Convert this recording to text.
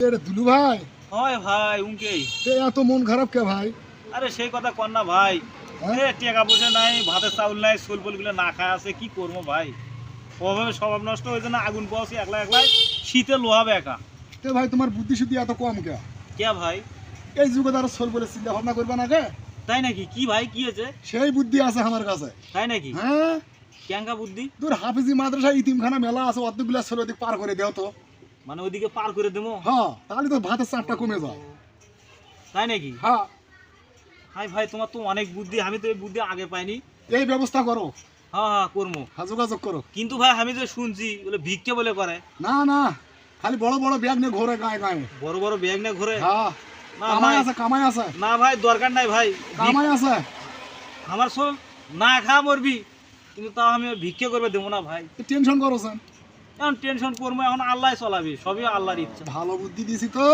দুলু ভাই, হয় ভাই উনকেই। এত মন খারাপ কে ভাই? আরে সেই কথা কর না ভাই। হ্যাঁ? টাকা পয়সা নাই, ভাতের চাউল নাই, সোলপোলগুলো না খায় আছে, কি করবো ভাই? ওভাবে স্বভাব নষ্ট হয়েছে না, আগুন পোয়াছি একলা একলাই, শীতে লোহাবে একা। ভাই তোমার বুদ্ধি শুদ্ধি এত কম কে? কে ভাই? এই যুগে তারা সোল বলে চিন্তা ভাবনা করবে না কে? তাই নাকি? কি ভাই, কি হয়েছে? সেই বুদ্ধি আছে আমার কাছে। তাই নাকি? হ্যাঁ, ক্যাঙ্কা বুদ্ধি? তোর হাফিজি মাদ্রাসা ইতিমখানা মেলা আছে, অতগুলা ছেলে ওদিক পার করে দেও তো। মানে ওইদিকে পার করে দেবো? হ্যাঁ, তাহলে তো ভাতের চাপটা কমে যায়। তাই নাকি? হ্যাঁ, হাই ভাই, তোমার তো অনেক বুদ্ধি, আমি তো এই বুদ্ধি আগে পাইনি। এই ব্যবস্থা করো। হ্যাঁ হ্যাঁ, করবো। হ্যাঁ, যোগাযোগ করো। কিন্তু ভাই আমি তো শুনছি বলে ভিক্ষে বলে করে। না না, খালি বড় বড় ব্যাগ নিয়ে ঘোরে গায়ে গায়ে। বড় বড় ব্যাগ না ঘুরে? হ্যাঁ, না কামাই ভাই, আছে, কামাই আছে, না ভাই, দরকার নাই ভাই। কামাই আছে। আমার সব না খা মরবি, কিন্তু তাও আমি ভিক্ষে করবে দেবো না ভাই। টেনশন করো স্যার। এখন টেনশন করবো, এখন আল্লাহ চলাবি, সবই আল্লাহর ইচ্ছা। ভালো বুদ্ধি দিছি তো।